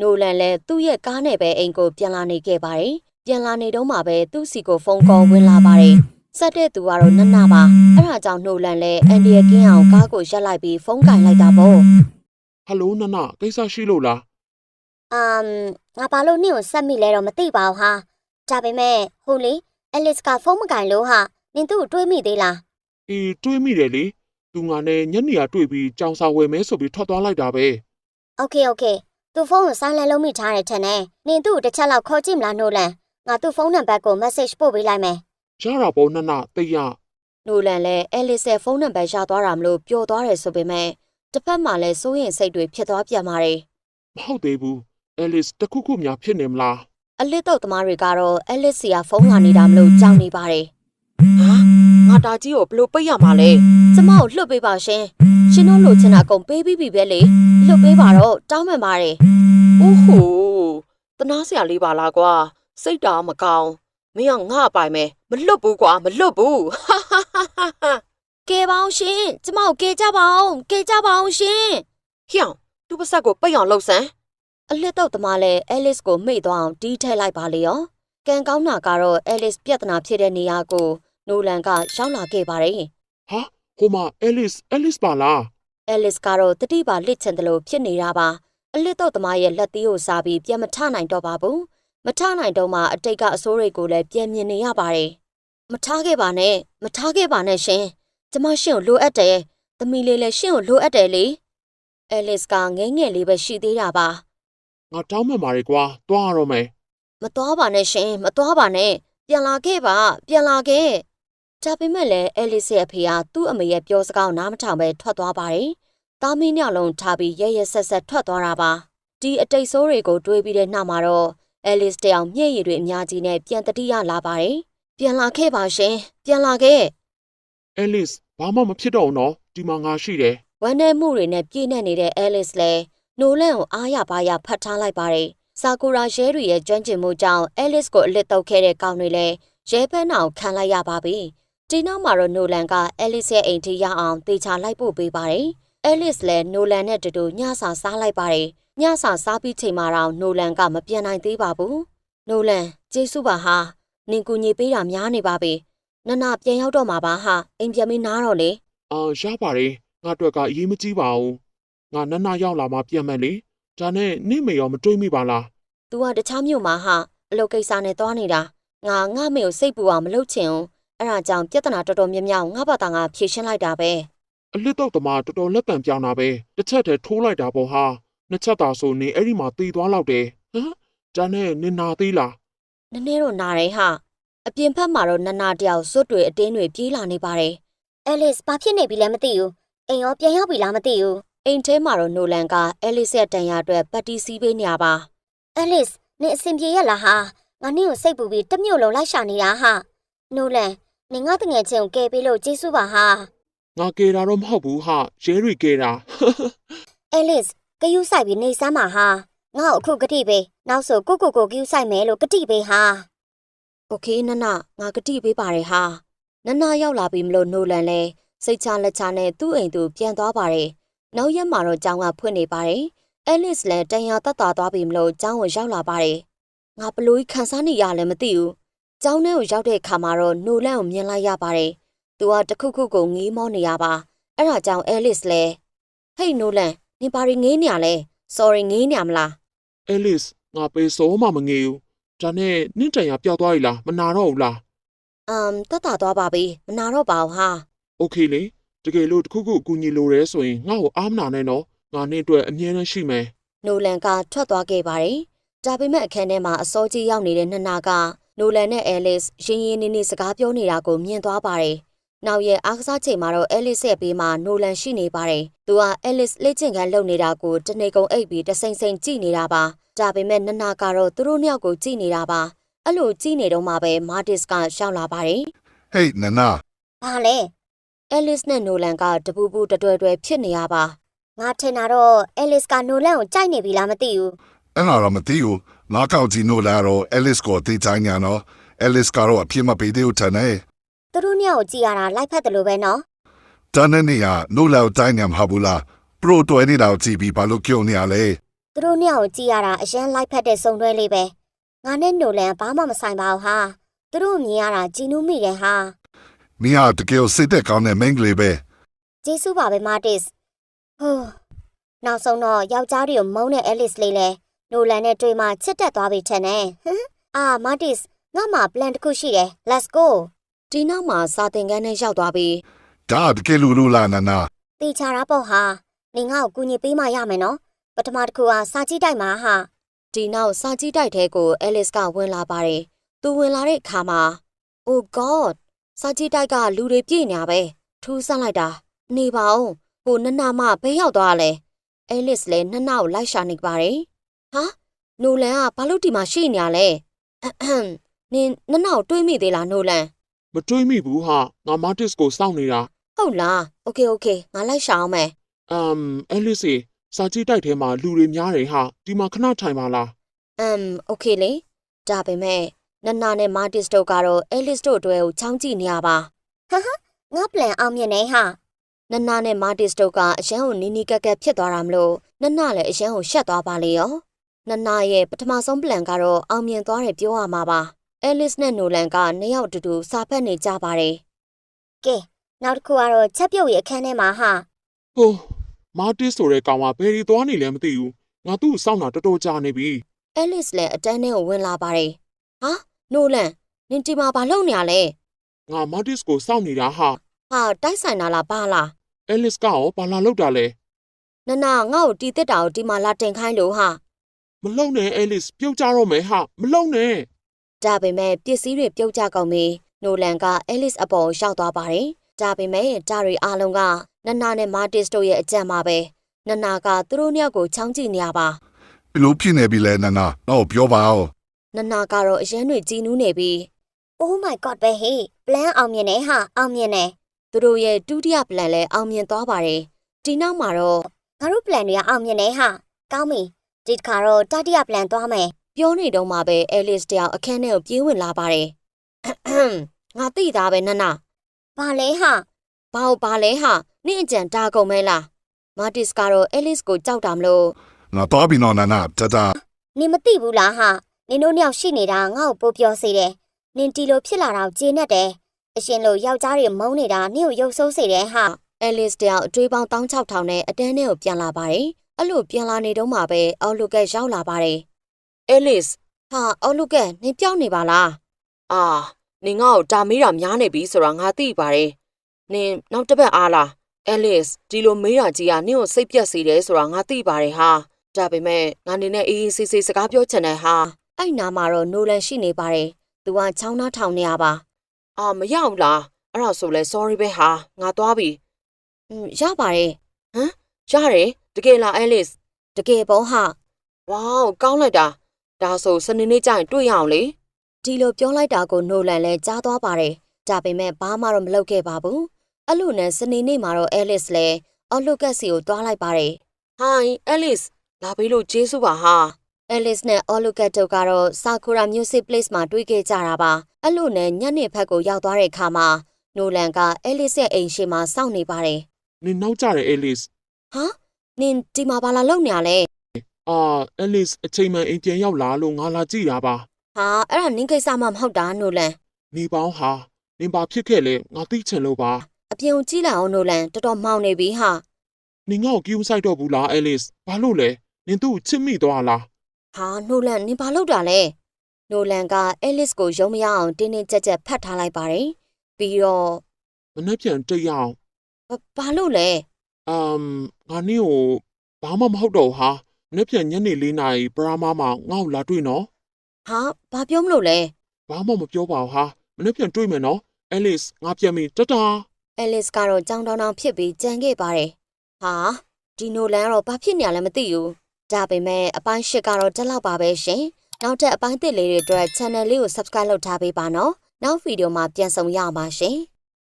နိုလန်လည်းသူ့ရဲ့ကားနဲ့ပဲအိမ်ကိုပြန်လာနေခဲ့ပါတယ်ပြန်လာနေတော့မှပဲသူ့စီကိုဖုန်းကောဝင်လာပါတယ်ဆက်တဲ့သူကတော့နနပါအဲ့ဒါကြောင့်နိုလန်လည်းအန်ဒီရဲ့ကင်းအောင်ကားကိုရပ်လိုက်ပြီးဖုန်းကင်လိုက်တာပေါ့ ဟယ်လိုနနကိစ္စရှိလို့လား ငါဘာလို့နင့်ကိုဆက်မိလဲတော့မသိပါဘူးဟာဒါပေမဲ့ဟိုလေအဲလစ်ကဖုန်းမကင်လို့ဟာနင်သူ့ကိုတွေးမိသေးလား အေးတွေးမိတယ်လေသူငါနဲ့ညနေကတွေ့ပြီးကြောင်စာဝယ်မဲဆိုပြီးထွက်သွားလိုက်တာပဲ โอเคသူ့ဖုန်းကိုဆိုင်းလန်လုံးမိထားတယ်ထင်တယ်နင်သူ့ကိုတစ်ချက်လောက်ခေါ်ကြည့်မလားနိုလန်ငါသူ့ဖုန်းနံပါတ်ကို message ပို့ပေးလိုက်မယ် ရတာပေါ့နနသိရ နိုလန်လည်းအဲလစ်ရဲ့ဖုန်းနံပါတ်ရသွားတာမလို့ပျော်သွားတယ်ဆိုပေမဲ့တစ်ဖက်မှာလည်းစိုးရင်စိတ်တွေဖြစ်သွားပြန်ပါတယ် မဟုတ်သေးဘူးအဲလစ်တခုခုများဖြစ်နေမလား အလစ်တော့သမားတွေကတော့အဲလစ်စီကဖုန်းလာနေတာမလို့ကြောက်နေပါတယ်ဟာငါတာကြီးကိုဘလို့ပိတ်ရမှာလဲကျမကိုလှုပ်ပေးပါရှင်ရှင်တို့လိုချင်တာကုန်ပေးပြီးပြီပဲလေလှုပ်ပေးပါတော့တောင်းပန်ပါတယ်အိုးဟိုတနာစရာလေးပါလားကွာစိတ်တာမကောင်းမင်းကငါ့ပိုင်မယ်မလွတ်ဘူးကွာမလွတ်ဘူးဟာဟာဟာဟာကဲပါအောင်ရှင်ကျမကိုကဲကြပါအောင်ရှင်ဟျောင်းသူ့ပါဆက်ကိုပိတ်အောင်လှုပ်စမ်းအလစ်တော့သမားလည်းအဲလစ်ကိုမိတ်သွားအောင်တီးထည့်လိုက်ပါလေရောကံကောင်းတာကတော့အဲလစ်ပြဿနာဖြစ်တဲ့နေရာကိုနိုလန်ကရောက်လာခဲ့ပါတယ် ဟာဟိုမှာအဲလစ်ပါလား အဲလစ်ကတော့တတိပါလစ်ချင်တယ်လို့ဖြစ်နေတာပါအလစ်တော့သမားရဲ့လက်သီးကိုစားပြီးပြန်မထနိုင်တော့ပါဘူးမထနိုင်တော့မှအတိတ်ကအစိုးတွေကိုလည်းပြန်မြင်နေရပါတယ်မထားခဲ့ပါနဲ့ရှင်ကျမရှင်ကိုလိုအပ်တယ်သမီးလေးလည်းရှင်ကိုလိုအပ်တယ်လေအဲလစ်ကငဲငယ်လေးပဲရှိသေးတာပါ ငါတောင်းမှန်ပါလေကွာသွားရတော့မယ် မသွားပါနဲ့ရှင်မသွားပါနဲ့ပြန်လာခဲ့ပါပြန်လာခဲ့ဒါပေမဲ့လည်းအဲလစ်ရဲ့အဖေကသူ့အမေရဲ့ပြောစကားကိုနားမထောင်ပဲထွက်သွားပါတယ်သားမင်းညလုံးထားပြီးရဲရဲဆက်ဆက်ထွက်သွားတာပါဒီအတိတ်ဆိုးတွေကိုတွေးပြီးတဲ့နောက်မှာတော့အဲလစ်တယောက်မျက်ရည်တွေအများကြီးနဲ့ပြန်တတိယလာပါတယ်ပြန်လာခဲ့ပါရှင်ပြန်လာခဲ့ အဲလစ်ဘာမှမဖြစ်တော့ဘူးနော်ဒီမှာငါရှိတယ် ဝမ်းနည်းမှုတွေနဲ့ပြည့်နှက်နေတဲ့အဲလစ်လည်းနိုလန်ကိုအားရပါးရဖတ်ထားလိုက်ပါတယ်ဆာကူရာရဲတွေရဲ့ကျွမ်းကျင်မှုကြောင့်အဲလစ်ကိုအလစ်တုပ်ခဲ့တဲ့ကောင်တွေလည်းရဲဖက်နှောင်ခံလိုက်ရပါပြီဒီနောက်မှာတော့နိုလန်ကအဲလစ်ရဲ့အိမ်ထိရောက်အောင်တေချာလိုက်ပို့ပေးပါတယ်အဲလစ်လည်းနိုလန်နဲ့တူတူညစာစားလိုက်ပါတယ်ညစာစားပြီးချိန်မှာတော့နိုလန်ကမပြန်နိုင်သေးပါဘူးနိုလန်ကျေးဇူးပါဟာနင်ကူညီပေးတာများနေပါပြီနနပြန်ရောက်တော့မှာပါဟာအိမ်ပြန်ပြီးနားတော့လေ ရပါတယ်ငါအတွက်ကအရေးမကြီးပါဘူးငါနနရောက်လာမှပြန်မယ်လေဒါနဲ့နင့်မေရောမတွေးမိပါလား ။ तू ကတခြားမြို့မှာဟာအလုပ်ကိစ္စနဲ့သွားနေတာ။ငါမေကိုစိတ်ပူအောင်မလုပ်ချင်ဘူး။အဲ့ဒါကြောင့်ပြဿနာတော်တော်များများငါဘာသာငါဖြေရှင်းလိုက်တာပဲ အလစ်တော့တမတော်တော်လက်တံပြောင်းတာပဲတစ်ချက်တည်းထိုးလိုက်တာပေါ့ဟာနှစ်ချက်သာဆိုနေအဲ့ဒီမှာตีသွားလောက်တယ်ဟမ်ဒါနဲ့နင်နာသေးလား ။နည်းနည်းတော့နာတယ်ဟာ။အပြင်ဘက်မှာတော့နနာတယောက်စွတ်တွေအတင်းတွေပြေးလာနေပါတယ် အဲလစ်ဘာဖြစ်နေပြီလဲမသိဘူးအိမ်ရောပြန်ရောက်ပြီလားမသိဘူး ။အိမ်ထဲမှာတော့နိုလန်ကအဲလစ်ရဲ့တန်ရာအတွက်ပတ်တီးစီးပေးနေရပါ အဲလစ်နင်အဆင်ပြေရလားဟာငါနင့်ကိုစိတ်ပူပြီးတစ်မျိုးလုံးလိုက်ရှာနေတာဟာနိုလန်နင်ငါတငယ်ချင်းကိုကယ်ပေးလို့ကျေးဇူးပါဟာ ငါကေတာတော့မဟုတ်ဘူးဟာရဲတွေကေတာ အဲလစ်ကယူဆိုင်ပြီးနေစမ်းပါဟာငါ့ကိုအခုဂတိပေးနောက်ဆိုကိုကယူဆိုင်မယ်လို့ဂတိပေးဟာ ။ Okay နနငါကတိပေးပါတယ်ဟာ။နနရောက်လာပြီမလို့နိုလန်လဲစိတ်ချလက်ချနဲ့သူ့အိမ်သူပြန်သွားပါတယ်။နောက်ရက်မှာတော့ကျောင်းကဖွင့်နေပါတယ်။အဲလစ်လည်းတန်ရာတက်တာသွားပြီမလို့ကျောင်းကိုရောက်လာပါတယ်။ငါဘလို့ခန်းစားနေရလဲမသိဘူး။ကျောင်းထဲကိုရောက်တဲ့အခါမှာတော့နိုလန်ကိုမြင်လိုက်ရပါတယ်။သူကတခုခုကိုငေးမောနေရပါ။အဲ့ဒါကြောင့်အဲလစ်လည်းဟေးနိုလန်နင်ဘာတွေငေးနေရလဲ။ Sorry ငေးနေရမလား အဲလစ်ငါပေးစောမှမငေဘူးဒါနဲ့နင့်တန်ရပျောက်သွားပြီလားမနာတော့ဘူးလား ။တက်တာသွားပါပြီ။မနာတော့ပါဘူးဟာ။ โอเคလေတကယ်လို့တခုခုအကူအညီလိုရဲဆိုရင်ငါ့ကိုအားမနာနဲ့နော်ငါနင့်အတွက်အမြဲတမ်းရှိမယ် နိုလန်ကထွက်သွားခဲ့ပါတယ်။ဒါပေမဲ့အခန်းထဲမှာအစောကြီးရောက်နေတဲ့နနာကနိုလန်နဲ့အဲလစ်ရင်းရင်းနှီးနှီးစကားပြောနေတာကိုမြင်သွားပါတယ်။နောက်ရက်အားကစားချိန်မှာတော့အဲလစ်ရဲ့ဘေးမှာနိုလန်ရှိနေပါတယ်။သူကအဲလစ်လက်ကျင်ခန်းလုပ်နေတာကိုတနေကုန်အိပ်ပြီးတစိမ့်စိမ့်ကြည့်နေတာပါ။ဒါပေမဲ့နနာကတော့သူတို့နှစ်ယောက်ကိုကြည့်နေတာပါ။အဲ့လိုကြည့်နေတော့မှပဲမာတစ်ကရှောက်လာပါတယ် Hey, Nana. ဘာလဲ ။အဲလစ်နဲ့နိုလန်ကတပူပူတတွဲတွဲဖြစ်နေရပါ ငါထင်တာတော့အဲလစ်ကနိုလန်ကိုကြိုက်နေပြီလားမသိဘူး Ana Ramatiyu. Nakauti no laro, Alice go titaniano. Alice caro a pima pedeo tane. သူတို့နှစ်ယောက်ကိုကြည့်ရတာလိုက်ဖက်တယ်လို့ပဲနော် Tanania, no lao tiniam habula. Pro to any lao tibi balukyo niale. သူတို့နှစ်ယောက်ကြည့်ရတာအရင်လိုက်ဖက်တဲ့စုံတွဲလေးပဲငါနဲ့နိုလန်ဘာမှမဆိုင်ပါဘူးဟာသူတို့မြင်ရတာကြည်နူးမိတယ်ဟာ နင်ဟာတကယ်စိတ်သက်ကောင်းတဲ့မိန်းကလေးပဲ ကျေးဇူးပါပဲမာတစ်ဟိုးနောက်ဆုံးတော့ယောက်ျားတွေကိုမုန်းတဲ့အဲလစ်လေးလဲနိုလန်နဲ့တွေ့မှချစ်တက်သွားပြီထင်တယ်ဟမ်အာမာတစ်ငါမှ plan တစ်ခုရှိတယ် let's go ဒီနောက်မှာစာသင်ခန်းထဲရောက်သွားပြီး ဒါတကယ်လူလားနာနာ တေချာတာပေါ့ဟာနင်ငါ့ကိုကူညီပေးမှရမယ်နော်ပထမတစ်ခုကစာကြည့်တိုက်မှာဟာ ဒီနောက်စာကြည့်တိုက်ထဲကိုအဲလစ်ကဝင်လာပါတယ်သူဝင်လာတဲ့အခါမှာ Oh God စာကြည့်တိုက်ကလူတွေပြည့်ညာပဲထူးဆန်းလိုက်တာနေပါဦးကိုနနမဘဲရောက်သွားလဲအဲလစ်လည်းနနကိုလိုက်ရှာနေပါတယ်ဟာနိုလန်ကဘာလို့ဒီမှာရှိနေရလဲနင်နနကိုတွေးမိသေးလားနိုလန် မတွေးမိဘူးဟာငါမာတစ်ကိုစောင့်နေတာ ဟုတ်လားโอเคငါလိုက်ရှာအောင်မယ် အဲလစ်စီစာကြည့်တိုက်ထဲမှာလူတွေများတယ်ဟာဒီမှာခဏထိုင်ပါလား โอเคလေဒါပေမဲ့နနနဲ့မာတစ်တို့ကတော့အဲလစ်တို့အတွက်ကိုချောင်းကြည့်နေရပါ ငါ plan အောင်မြင်နေဟာ နနနဲ့မာတစ်တို့ကအရန်ကိုနီနီကက်ကက်ဖြစ်သွားတာမလို့နနလည်းအရန်ကိုရှက်သွားပါလေရောနနရဲ့ပထမဆုံး plan ကတော့အောင်မြင်သွားတယ်ပြောရမှာပါအဲလစ်နဲ့နိုလန်ကနှစ်ယောက်တူတူစာဖတ်နေကြပါတယ် ကဲနောက်တစ်ခုကတော့ချက်ပြုတ်ရအခန်းထဲမှာဟာ ဟိုမာတစ်ဆိုတဲ့ကောင်ကဘယ်ရီသွားနေလဲမသိဘူးငါသူ့ကိုစောင့်တာတော်တော်ကြာနေပြီ အဲလစ်လည်းအတန်းထဲကိုဝင်လာပါတယ်ဟာနိုလန်နင်ဒီမှာဘာလုပ်နေရလဲ ငါမာတစ်ကိုစောင့်နေတာဟာ ဟာတိုက်ဆိုင်တာလားဘာလား အဲလစ်ကရောဘာလာလောက်တာလဲ နနငါ့ကိုတီးတက်တာကိုဒီမှာလာတင်ခိုင်းလို့ဟာ မလုံနဲ့အဲလစ်ပြုတ်ကြတော့မယ်ဟာမလုံနဲ့ ဒါပေမဲ့ပစ္စည်းတွေပြုတ်ကျကုန်ပြီးနိုလန်ကအဲလစ်အပေါ်ရောက်သွားပါတယ်ဒါပေမဲ့ဒါတွေအားလုံးကနနနဲ့မာတစ်တို့ရဲ့အကြံပါပဲနနကသူတို့နှစ်ယောက်ကိုချောင်းကြည့်နေရပါ ဘလို့ဖြစ်နေပြီလဲနာနာတော့ပြောပါဦး နနကတော့အရန်တွေကြီးနူးနေပြီး Oh my god ပဲဟေး plan အောင်မြင်နေဟာအောင်မြင်နေ သူတို့ရဲ့ဒုတိယ plan လည်းအောင်မြင်သွားပါတယ်ဒီနောက်မှာတော့ ငါတို့ plan တွေကအောင်မြင်နေဟာကောင်းပြီဒီတစ်ခါတော့တတိယ plan သွားမယ် ပြောနေတော့မှပဲအဲလစ်တယောက်အခန်းထဲကိုပြေးဝင်လာပါတယ်ငါသိတာပဲနန ဘာလဲဟာ ဘာလဲဟာနင့်အကြံတာကုန်မဲလားမာတစ်ကတော့အဲလစ်ကိုကြောက်တာမလို့ ငါတော့ပြီနော်နာနာတတ နင်မသိဘူးလားဟာနင်တို့နှစ်ယောက်ရှိနေတာငါ့ကိုပိုပြောစေတယ်နင်တီလိုဖြစ်လာတာကိုကျေနပ်တယ်အရှင်လို့ယောက်ျားတွေမုန်းနေတာနင့်ကိုရုပ်ဆိုးစေတယ်ဟာ အဲလစ်တယောက်အတွေးပေါင်း16000နဲ့အတန်းထဲကိုပြန်လာပါတယ်အဲ့လိုပြန်လာနေတော့မှပဲအော်လူကရောက်လာပါတယ်အဲလစ်ဟာအော်လူကနင်ပြောင်းနေပါလားအာနင်ငါ့ကိုတာမေးတာများနေပြီဆိုတာငါသိပါတယ်နင်နောက်တစ်ပတ်အားလားအဲလစ်ဒီလိုမေးတာကြီးကနင့်ကိုစိတ်ပြက်စေတယ်ဆိုတာငါသိပါတယ်ဟာဒါပေမဲ့ငါနေနဲ့အေးအေးဆေးဆေးစကားပြောချင်တယ်ဟာအဲ့နာမှာတော့နိုလန်ရှိနေပါတယ်သူကချောင်းနှားထောင်နေရပါအာမရဘူးလားအဲ့ဒါဆိုလဲ sorry ပဲဟာငါသွားပြီရပါတယ်ဟမ်ရတယ်တကယ်လားအဲလစ်တကယ်ပေါ့ဟာဝေါကောင်းလိုက်တာဒါဆိုစနေနေ့ကျရင်တွေ့ရအောင်လေဒီလိုပြောလိုက်တာကိုနိုလန်လည်းကြားသွားပါတယ်ဒါပေမဲ့ဘာမှတော့မလုပ်ခဲ့ပါဘူးအဲ့လိုနဲ့စနေနေ့မှာတော့အဲလစ်လည်းအော်လူကက်စီကိုတွားလိုက်ပါတယ်ဟိုင်းအဲလစ်လာပြီးလို့ကျေးဇူးပါဟာအဲလစ်နဲ့အော်လူကက်တို့ကတော့ဆာကူရာမြူဇစ်ပလေးမှာတွေ့ခဲ့ကြတာပါအဲ့လိုနဲ့ညနေဖက်ကိုရောက်သွားတဲ့အခါမှာနိုလန်ကအဲလစ်ရဲ့အိမ်ရှိမှာစောင့်နေပါတယ် နင်နောက်ကြတယ်အဲလစ် ဟာနင်ဒီမှာဘာလာလုပ်နေရလဲ အဲလစ်အချိန်မှန်အိမ်ပြန်ရောက်လာလို့ငါလာကြည့်တာပါ ဟာအဲ့ဒါနင်းကိစ္စမှမဟုတ်တာနိုလန် နေပေါင်းဟာနင်ဘာဖြစ်ခဲ့လဲငါသိချင်လို့ပါ အပြင်ကိုကြည့်လိုက်အောင်နိုလန်တော်တော်မှောင်နေပြီဟာ နင်ငါ့ကိုကိူးဆိုင်တော့ဘူးလားအဲလစ်ဘာလို့လဲနင်သူ့ကိုချစ်မိသွားလား ဟာနိုလန်နင်ဘာလုပ်တာလဲနိုလန်ကအဲလစ်ကိုယုံမရအောင်တင်းတင်းကြပ်ကြပ်ဖတ်ထားလိုက်ပါတယ်ပြီးတော့ မနှက်ပြန်တိတ်ရအောင် ဘာလို့လဲ ငါနင့်ကိုဘာမှမဟုတ်တော့ဟာမနှက်ပြန်ညနေ4 နာရီပရာမာမှာငါ့ကိုလာတွေ့နော် ဟာဘာပြောမလို့လဲ ဘာမှမပြောပါဘူးဟာမနှက်ပြန်တွေ့မယ်နော်အဲလစ်ငါပြန်ပြီတတား အဲလစ်ကတော့ကြောင်တောင်တောင်ဖြစ်ပြီးကြံခဲ့ပါတယ်ဟာဒီနိုလန်ကတော့ဘာဖြစ်နေရလဲမသိဘူးဒါပေမဲ့အပိုင်း8ကတော့တက်လောက်ပါပဲရှင်နောက်ထပ်အပိုင်း1လေးတွေအတွက် channel လေးကို subscribe လုပ်ထားပေးပါနော်နောက်ဗီဒီယိုမှာပြန်ဆုံရအောင်ပါရှင်